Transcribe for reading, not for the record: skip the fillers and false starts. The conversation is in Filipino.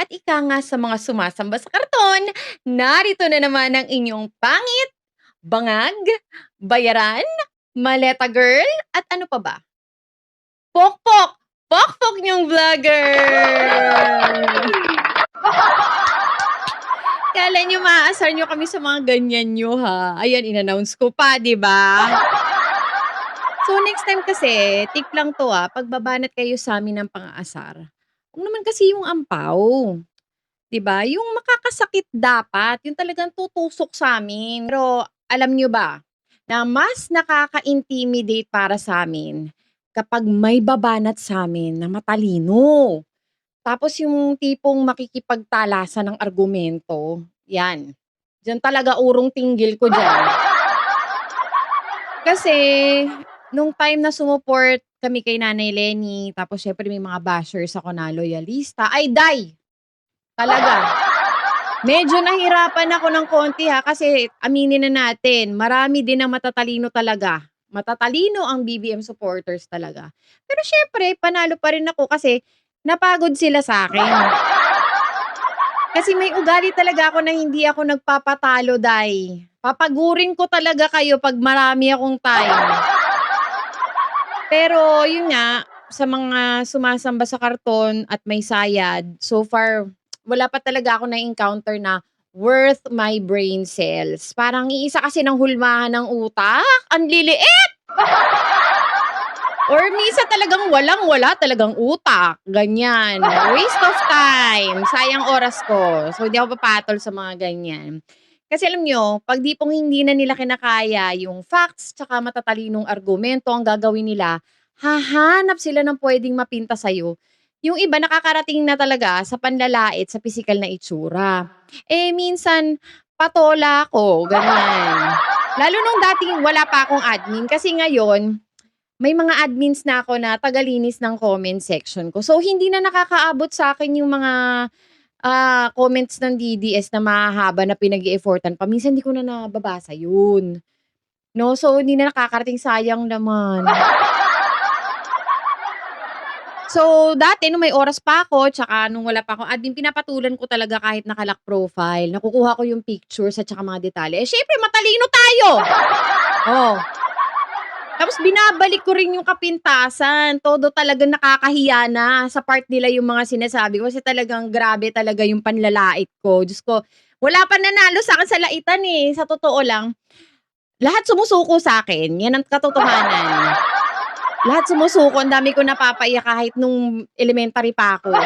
At ika nga sa mga sumasamba sa karton, narito na naman ang inyong pangit, bangag, bayaran, maleta girl, at ano pa ba? Pokpok! Pokpok niyong vlogger! Kala niyo maaasar niyo kami sa mga ganyan niyo, ha? Ayan, in-announce ko pa, 'di ba? So, next time kasi, tip lang 'to, 'pag babanat kayo sa'min ng pang-aasar, huwag naman kasi yung ampaw. 'Di ba, yung makakasakit dapat, yung talagang tutusok sa'min. Pero alam niyo ba, na mas nakaka-intimidate para sa'min kapag may babanat sa'min na matalino. Tapos yung tipong makikipagtalasan ng argumento, 'yan. Diyan talaga urong tinggil ko diyan. Kasi nung time na sumuport kami kay Nanay Leni, tapos siyempre may mga bashers ako na loyalista, ay day! Talaga. Medyo nahirapan ako ng konti, kasi aminin na natin, marami din ang matatalino talaga. Matatalino ang BBM supporters talaga. Pero siyempre panalo pa rin ako kasi napagod sila sa'kin. Kasi may ugali talaga ako na hindi ako nagpapatalo, day. Papagurin ko talaga kayo 'pag marami akong time. Pero yun nga, sa mga sumasamba sa karton at may sayad, so far wala pa talaga ako na-encounter na worth my brain cells. Parang iisa kasi ng hulmahan ng utak, ang liliit! Or minsan talagang walang-wala talagang utak, ganyan. Waste of time, sayang oras ko. So, hindi ako papatol sa mga ganyan. Kasi alam niyo, 'pag di pong hindi na nila kinakaya yung facts tsaka matatalinong argumento, ang gagawin nila, hahanap sila ng puwedeng mapinta sa'yo. Yung iba nakakarating na talaga sa panlalait sa pisikal na itsura. Eh, minsan patola ako, ganyan. Lalo nung dating wala pa akong admin kasi ngayon may mga admins na ako na tagalinis ng comment section ko. So, hindi na nakakaabot sa'kin yung mga, comments ng DDS na mahahaba na pinag-e-effortan pa. Minsan hindi ko na nababasa yun, 'no. So, hindi na nakakarating, sayang naman. So, dati nung may oras pa ako tsaka nung wala pa akong admin, pinapatulan ko talaga kahit naka-lock profile. Nakukuha ko yung pictures at tsaka mga detalye. Eh, siyempre matalino tayo! Oh. Tapos binabalik ko rin yung kapintasan, todo talagang nakakahiya na sa part nila yung mga sinasabi ko kasi talagang grabe talaga yung panlalait ko. Diyos ko, wala pa nanalo sa'kin sa laitan, sa totoo lang. Lahat sumusuko sa'kin, 'yan ang katotohanan. Lahat sumusuko, ang dami kong napapaiyak kahit nung elementary pa ako.